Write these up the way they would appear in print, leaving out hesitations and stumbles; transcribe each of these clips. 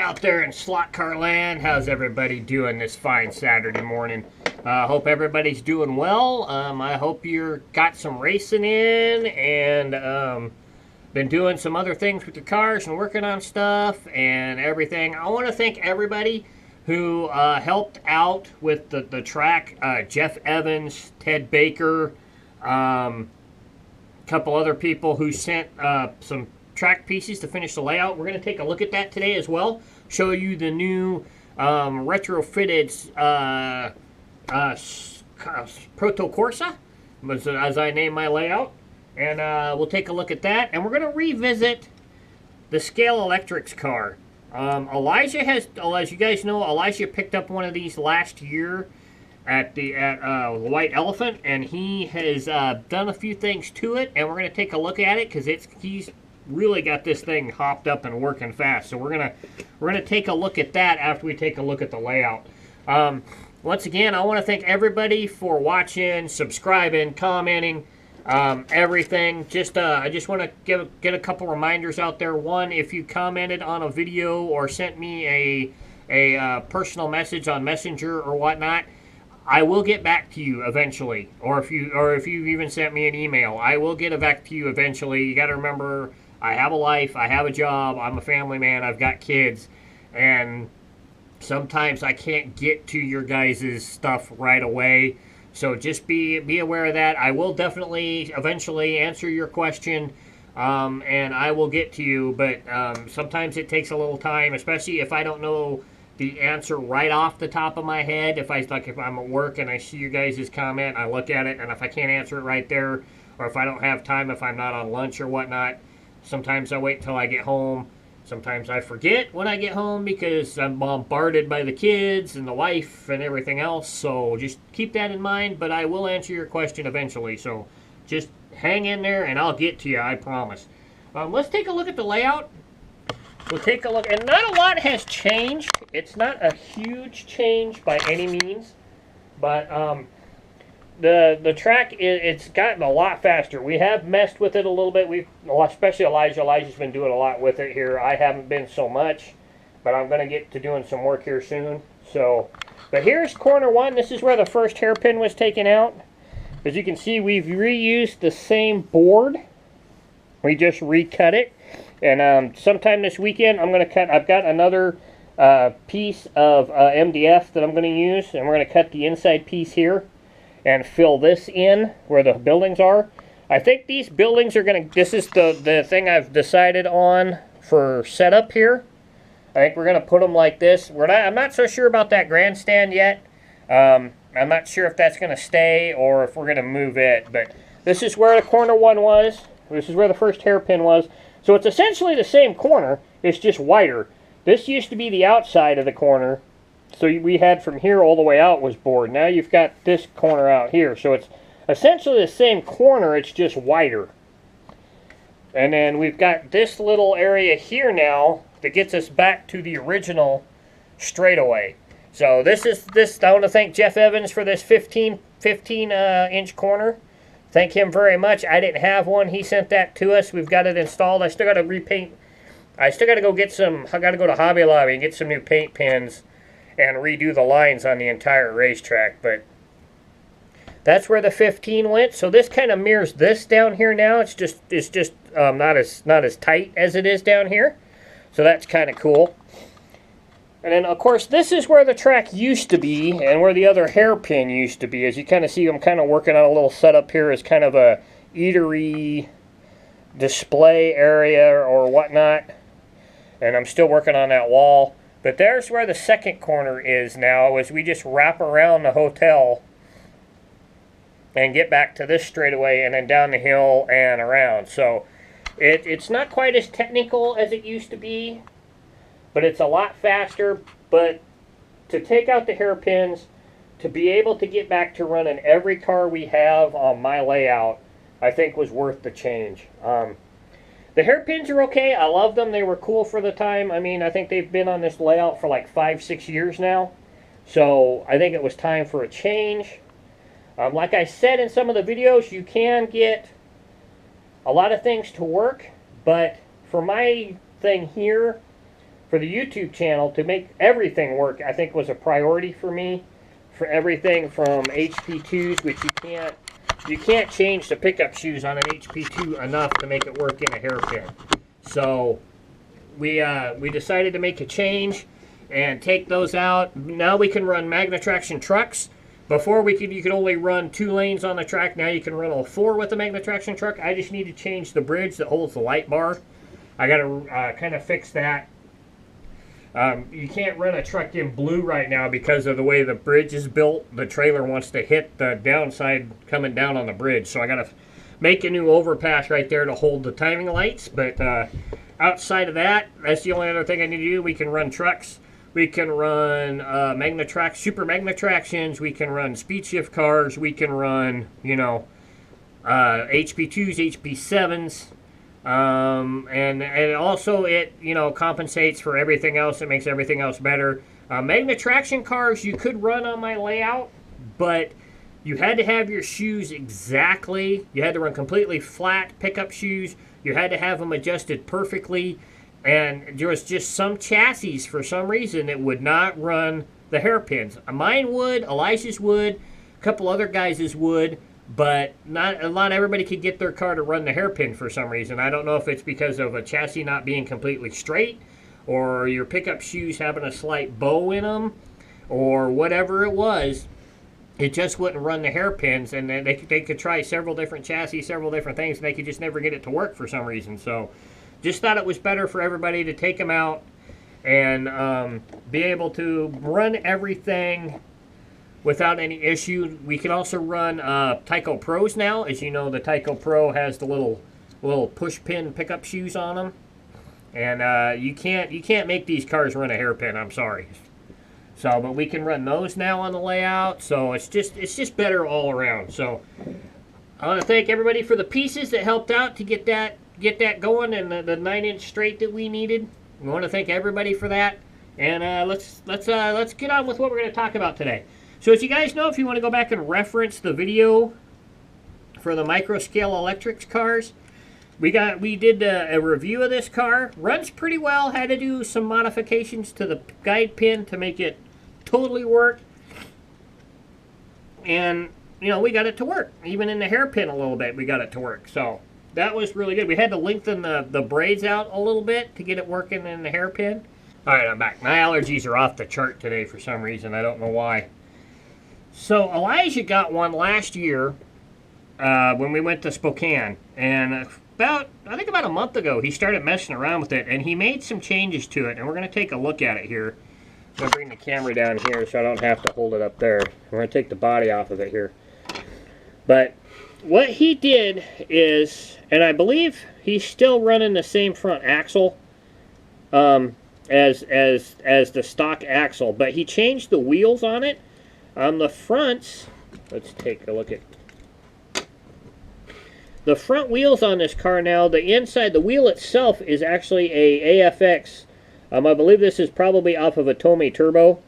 out there in slot car land. How's everybody doing this fine Saturday morning? Hope everybody's doing well. I hope you're got some racing in and been doing some other things with your cars and working on stuff and everything. I want to thank everybody who helped out with the track. Jeff Evans, Ted Baker, couple other people who sent some track pieces to finish the layout. We're going to take a look at that today as well. Show you the new retrofitted Proto Corsa, as I name my layout. And we'll take a look at that. And we're going to revisit the Microscalextic car. Elijah has, as you guys know, Elijah picked up one of these last year at the White Elephant, and he has done a few things to it, and we're going to take a look at it because he's really got this thing hopped up and working fast. So we're gonna take a look at that after we take a look at the layout. Once again, I want to thank everybody for watching, subscribing, commenting, everything. I just want to get a couple reminders out there. One, if you commented on a video or sent me a personal message on Messenger or whatnot, I will get back to you eventually. Or if you even sent me an email, I will get back to you eventually. You got to remember, I have a life, I have a job, I'm a family man, I've got kids, and sometimes I can't get to your guys' stuff right away. So just be aware of that. I will definitely eventually answer your question, and I will get to you, but sometimes it takes a little time, especially if I don't know the answer right off the top of my head. If I'm at work and I see you guys' comment, I look at it, and if I can't answer it right there, or if I don't have time, if I'm not on lunch or whatnot, sometimes I wait until I get home. Sometimes I forget when I get home because I'm bombarded by the kids and the wife and everything else. So just keep that in mind, but I will answer your question eventually. So just hang in there and I'll get to you, I promise. Let's take a look at the layout. We'll take a look, and not a lot has changed. It's not a huge change by any means, but the track, it's gotten a lot faster. We have messed with it a little bit. Especially Elijah's been doing a lot with it here. I haven't been so much, but I'm going to get to doing some work here soon. So, but here's corner one. This is where the first hairpin was taken out. As you can see, we've reused the same board. We just recut it. And sometime this weekend, I've got another piece of MDF that I'm going to use, and we're going to cut the inside piece here and fill this in where the buildings are. I think these buildings are going to, this is the thing I've decided on for setup here. I think we're going to put them like this. I'm not so sure about that grandstand yet. I'm not sure if that's going to stay or if we're going to move it, but this is where the corner one was. This is where the first hairpin was. So it's essentially the same corner, it's just wider. This used to be the outside of the corner. So we had from here all the way out was bored. Now you've got this corner out here. So it's essentially the same corner, it's just wider. And then we've got this little area here now that gets us back to the original straightaway. So this. I want to thank Jeff Evans for this 15 inch corner. Thank him very much. I didn't have one. He sent that to us. We've got it installed. I still got to repaint. I still got to go get some. I got to go to Hobby Lobby and get some new paint pens and redo the lines on the entire racetrack. But that's where the 15 went. So this kind of mirrors this down here now. It's just not as tight as it is down here. So that's kind of cool. And then, of course, this is where the track used to be and where the other hairpin used to be. As you kind of see, I'm kind of working on a little setup here as kind of a eatery display area or whatnot. And I'm still working on that wall. But there's where the second corner is now, as we just wrap around the hotel and get back to this straightaway and then down the hill and around. So it's not quite as technical as it used to be, but it's a lot faster. But to take out the hairpins, to be able to get back to running every car we have on my layout, I think was worth the change. The hairpins are okay. I love them. They were cool for the time. I mean, I think they've been on this layout for like 5-6 years now. So I think it was time for a change. Like I said in some of the videos, you can get a lot of things to work, but for my thing here, for the YouTube channel to make everything work, I think was a priority for me. For everything from HP2s, which you can't change the pickup shoes on an HP2 enough to make it work in a hairpin. So we decided to make a change and take those out. Now we can run magnet traction trucks. Before you could only run 2 lanes on the track. Now you can run all 4 with the magnet traction truck. I just need to change the bridge that holds the light bar. I got to kind of fix that. You can't run a truck in blue right now because of the way the bridge is built. The trailer wants to hit the downside coming down on the bridge. So I got to make a new overpass right there to hold the timing lights. But outside of that, that's the only other thing I need to do. We can run trucks. We can run super magnet tractions. We can run speed shift cars. We can run, HP2s, HP7s. And also it, compensates for everything else. It makes everything else better. Magnet traction cars you could run on my layout, but you had to have your shoes exactly. You had to run completely flat pickup shoes. You had to have them adjusted perfectly. And there was just some chassis, for some reason, that would not run the hairpins. Mine would, Elijah's would, a couple other guys' would, but not everybody could get their car to run the hairpin for some reason. I don't know if it's because of a chassis not being completely straight, or your pickup shoes having a slight bow in them, or whatever it was. It just wouldn't run the hairpins, and they could try several different chassis, several different things, and they could just never get it to work for some reason. So just thought it was better for everybody to take them out and be able to run everything without any issue. We can also run Tyco Pros now. As you know, the Tyco Pro has the little push pin pickup shoes on them, and you can't make these cars run a hairpin. I'm sorry. So, but we can run those now on the layout. So it's just better all around. So I want to thank everybody for the pieces that helped out to get that going, and the 9-inch straight that we needed. We want to thank everybody for that. And let's get on with what we're going to talk about today. So as you guys know, if you want to go back and reference the video for the Microscalextic cars, we did a review of this car. Runs pretty well. Had to do some modifications to the guide pin to make it totally work. And we got it to work. Even in the hairpin a little bit, we got it to work. So that was really good. We had to lengthen the braids out a little bit to get it working in the hairpin. All right, I'm back. My allergies are off the chart today for some reason. I don't know why. So Elijah got one last year when we went to Spokane, and I think about a month ago, he started messing around with it, and he made some changes to it, and we're going to take a look at it here. I'm going to bring the camera down here so I don't have to hold it up there. We're going to take the body off of it here. But what he did is, and I believe he's still running the same front axle as the stock axle, but he changed the wheels on it. On the fronts, let's take a look at the front wheels on this car now. The inside, the wheel itself is actually a AFX. I believe this is probably off of a Tomei Turbo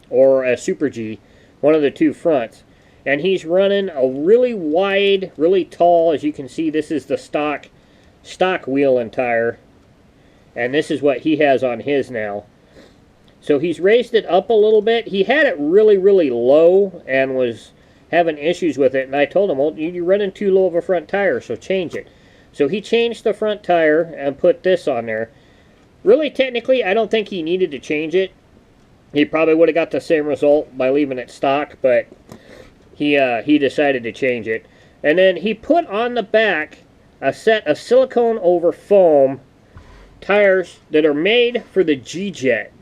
or a Super G, one of the two fronts. And he's running a really wide, really tall, as you can see, this is the stock wheel and tire. And this is what he has on his now. So he's raised it up a little bit. He had it really, really low and was having issues with it. And I told him, well, you're running too low of a front tire, so change it. So he changed the front tire and put this on there. Really, technically, I don't think he needed to change it. He probably would have got the same result by leaving it stock, but he decided to change it. And then he put on the back a set of silicone over foam tires that are made for the G-Jet.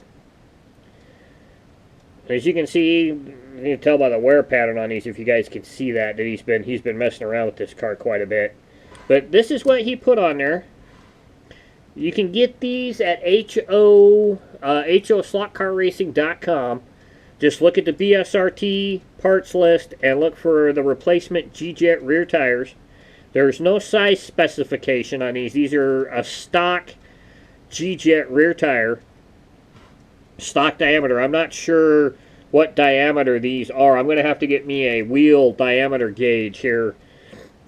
As you can see, you can tell by the wear pattern on these, if you guys can see that he's been messing around with this car quite a bit. But this is what he put on there. You can get these at HOSlotCarRacing.com. Just look at the BSRT parts list and look for the replacement G-Jet rear tires. There's no size specification on these. These are a stock G-Jet rear tire. Stock diameter. I'm not sure what diameter these are. I'm going to have to get me a wheel diameter gauge here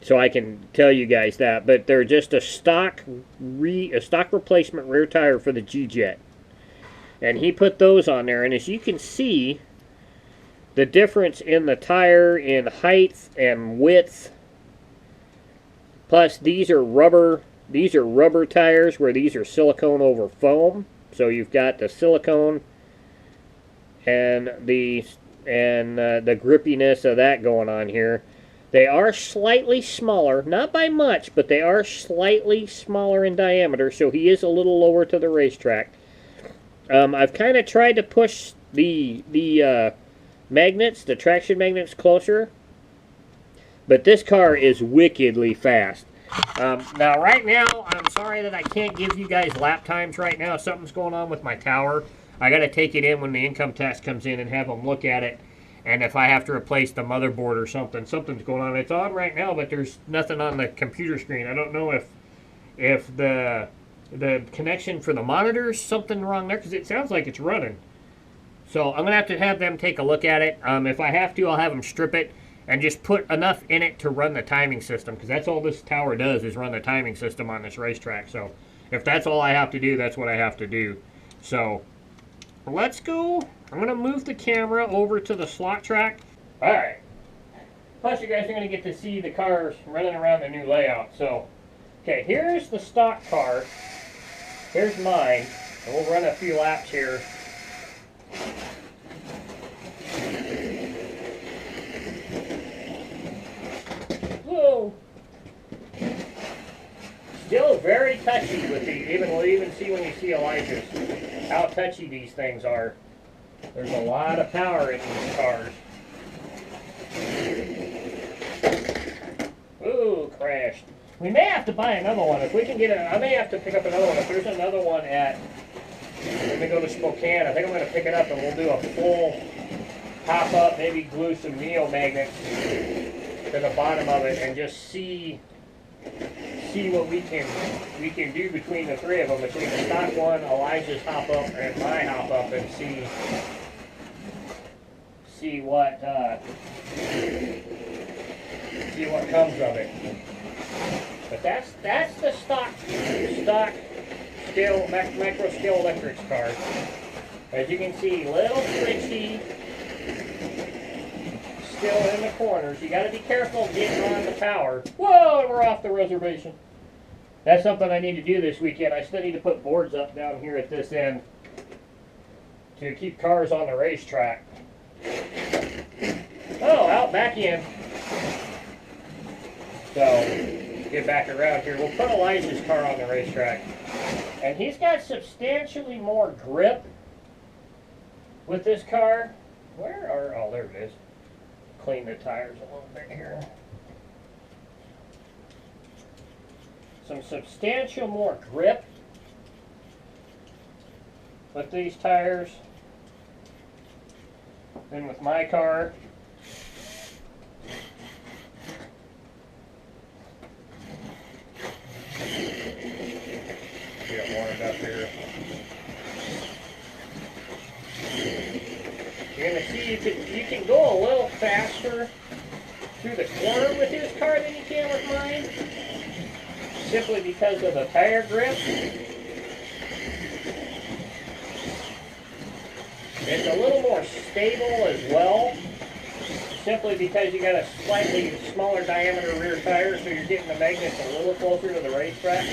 so I can tell you guys that. But they're just a stock replacement rear tire for the G-Jet. And he put those on there, and as you can see, the difference in the tire in height and width. Plus, these are rubber tires, where these are silicone over foam. So you've got the silicone and the grippiness of that going on here. They are slightly smaller, not by much, but they are slightly smaller in diameter, so he is a little lower to the racetrack. I've kind of tried to push the magnets, the traction magnets, closer, but this car is wickedly fast. Now, right now, I'm sorry that I can't give you guys lap times right now. Something's going on with my tower. I got to take it in when the income tax comes in and have them look at it. And if I have to replace the motherboard or something's going on. It's on right now, but there's nothing on the computer screen. I don't know if the connection for the monitor's something wrong there, because it sounds like it's running. So I'm going to have them take a look at it. If I have to, I'll have them strip it and just put enough in it to run the timing system, because that's all this tower does, is run the timing system on this racetrack. So if that's all I have to do, that's what I have to do. So let's go. I'm going to move the camera over to the slot track. All right. Plus, you guys are going to get to see the cars running around the new layout. So, okay, here's the stock car. Here's mine. And we'll run a few laps here. Whoa. Still very touchy with these. We'll even see when you see Elijah's how touchy these things are. There's a lot of power in these cars. Ooh, crashed. We may have to buy another one. If we can get it, I may have to pick up another one. If there's another one at, let me go to Spokane. I think I'm going to pick it up and we'll do a full pop up, maybe glue some neo magnets to the bottom of it and just see what we can do between the three of them, between the stock one, Elijah's hop up, and my hop up, and see what comes of it. But that's the stock scale Microscalextic car. As you can see, little twitchy. Still in the corners. You got to be careful getting on the power. Whoa, we're off the reservation. That's something I need to do this weekend. I still need to put boards up down here at this end to keep cars on the racetrack. Oh, out back in. So, get back around here. We'll put Elijah's car on the racetrack. And he's got substantially more grip with this car. Oh, there it is. Clean the tires a little bit here. Some substantial more grip with these tires than with my car. Get warmed up here. You're going to see you can go a little faster through the corner with his car than you can with mine, simply because of the tire grip. It's a little more stable as well, simply because you got a slightly smaller diameter rear tire, so you're getting the magnets a little closer to the racetrack.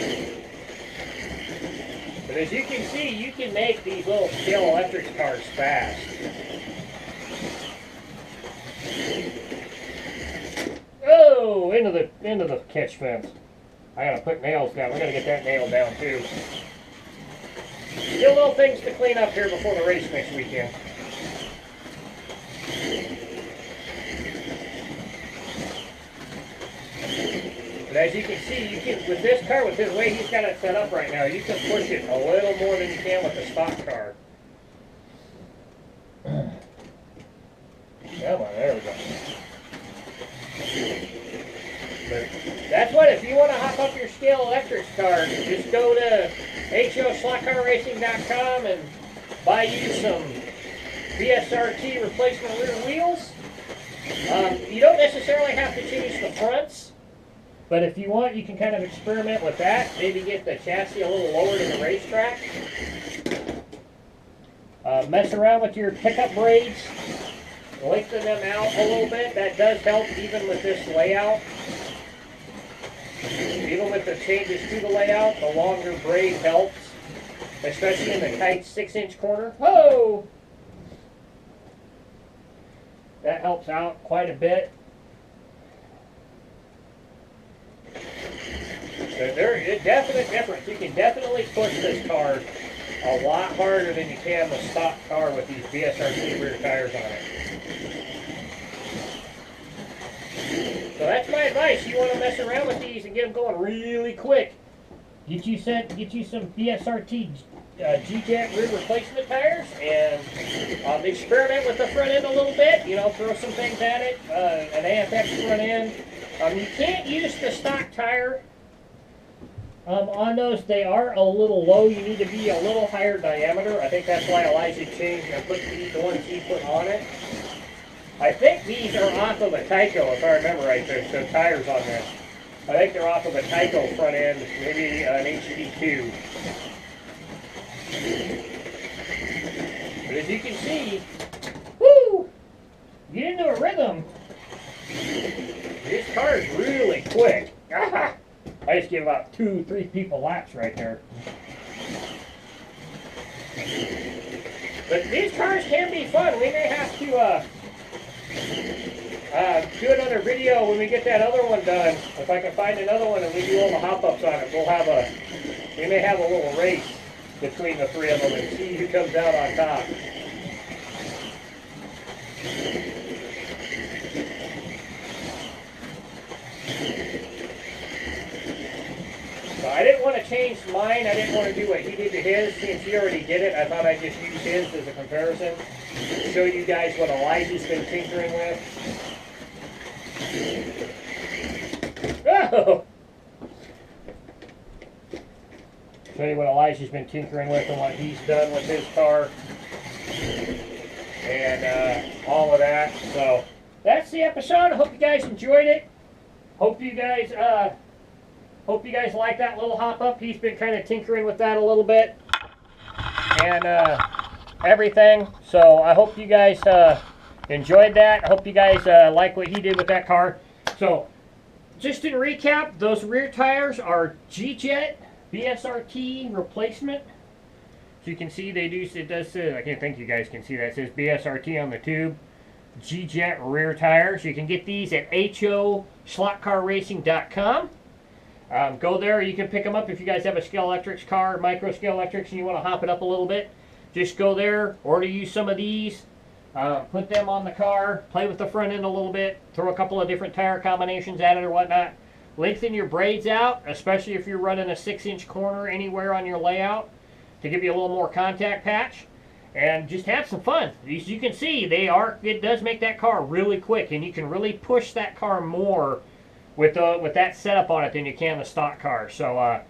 But as you can see, you can make these little Scalextic cars fast. Oh, into the catch fence. I gotta put nails down. We gotta get that nailed down too. Still little things to clean up here before the race next weekend. But as you can see, with this car, with the way he's got it set up right now, you can push it a little more than you can with the stock car. Come on, there we go. But that's what, if you want to hop up your Scalextic car, just go to HOSlotCarRacing.com and buy you some BSRT replacement rear wheels. You don't necessarily have to change the fronts, but if you want, you can kind of experiment with that. Maybe get the chassis a little lower to the racetrack. Mess around with your pickup braids. Lengthen them out a little bit. That does help even with this layout. Even with the changes to the layout, the longer braid helps. Especially in the tight 6-inch corner. Whoa! That helps out quite a bit. There's a definite difference. You can definitely push this car a lot harder than you can the stock car with these BSRT rear tires on it. So that's my advice. You want to mess around with these and get them going really quick. Get you some BSRT G-Jet rear replacement tires and experiment with the front end a little bit. You know, throw some things at it. An AFX front end. You can't use the stock tire on those. They are a little low. You need to be a little higher diameter. I think that's why Elijah changed and put the ones he put on it. I think these are off of a Tyco, if I remember right. There's the tires on this. I think they're off of a Tyco front end, maybe an HD2. But as you can see, woo! Get into a rhythm. This car is really quick. I just give about 2-3 people laps right there. But these cars can be fun. We may have to do another video when we get that other one done. If I can find another one and we do all the hop-ups on it, we may have a little race between the three of them and see who comes out on top. So I didn't want to change mine. I didn't want to do what he did to his. Since he already did it, I thought I'd just use his as a comparison. Show you guys what Elijah's been tinkering with. Oh! Show you what Elijah's been tinkering with and what he's done with his car. And all of that. So that's the episode. I hope you guys enjoyed it. Hope you guys like that little hop up. He's been kind of tinkering with that a little bit. And everything. So I hope you guys enjoyed that. I hope you guys like what he did with that car. So just in recap, those rear tires are G-Jet BSRT replacement. So you can see it does say, I can't think you guys can see that. It says BSRT on the tube. G-Jet rear tires. You can get these at HOSlotCarRacing.com. Go there. You can pick them up if you guys have a Scalextrics car, Microscalextrics, and you want to hop it up a little bit. Just go there, order you some of these, put them on the car, play with the front end a little bit, throw a couple of different tire combinations at it or whatnot. Lengthen your braids out, especially if you're running a 6-inch corner anywhere on your layout to give you a little more contact patch. And just have some fun. As you can see, it does make that car really quick, and you can really push that car more with that setup on it than you can the stock car. So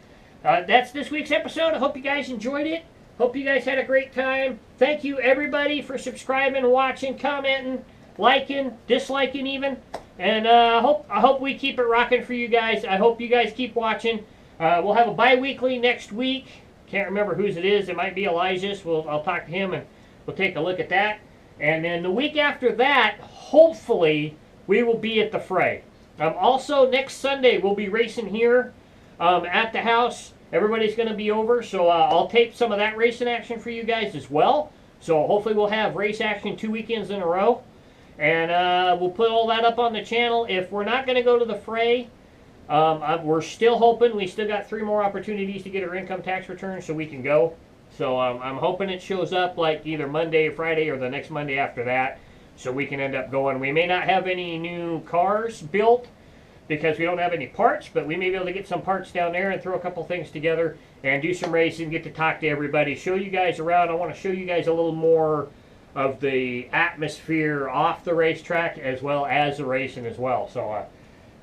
that's this week's episode. I hope you guys enjoyed it. Hope you guys had a great time. Thank you everybody for subscribing, watching, commenting, liking, disliking even. And I hope we keep it rocking for you guys. I hope you guys keep watching. We'll have a bi-weekly next week. Can't remember whose it is. It might be Elijah's. I'll talk to him and we'll take a look at that. And then the week after that, hopefully, we will be at the fray. Also, next Sunday, we'll be racing here at the house. Everybody's going to be over, so I'll tape some of that racing action for you guys as well. So hopefully we'll have race action 2 weekends in a row. And we'll put all that up on the channel. If we're not going to go to the fray, we're still hoping. We still got 3 more opportunities to get our income tax return so we can go. So I'm hoping it shows up like either Monday or Friday or the next Monday after that, so we can end up going. We may not have any new cars built because we don't have any parts, but we may be able to get some parts down there and throw a couple things together and do some racing, get to talk to everybody, show you guys around. I want to show you guys a little more of the atmosphere off the racetrack as well as the racing as well. So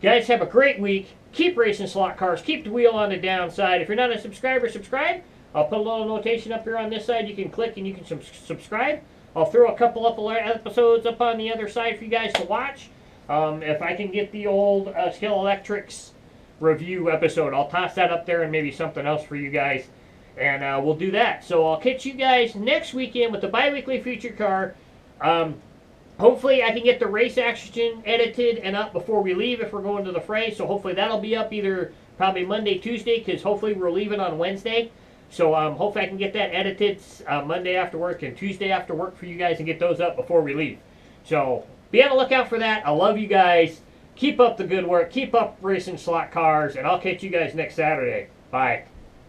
guys, have a great week. Keep racing slot cars. Keep the wheel on the downside. If you're not a subscriber, subscribe. I'll put a little notation up here on this side. You can click and you can subscribe. I'll throw a couple of episodes up on the other side for you guys to watch. If I can get the old Scalextrics review episode, I'll toss that up there and maybe something else for you guys. and we'll do that. So I'll catch you guys next weekend with the bi-weekly feature car. Hopefully I can get the race action edited and up before we leave if we're going to the fray. So hopefully that'll be up either probably Monday, Tuesday, because hopefully we're leaving on Wednesday. So hopefully I can get that edited Monday after work and Tuesday after work for you guys and get those up before we leave. So be on the lookout for that. I love you guys. Keep up the good work. Keep up racing slot cars, and I'll catch you guys next Saturday. Bye.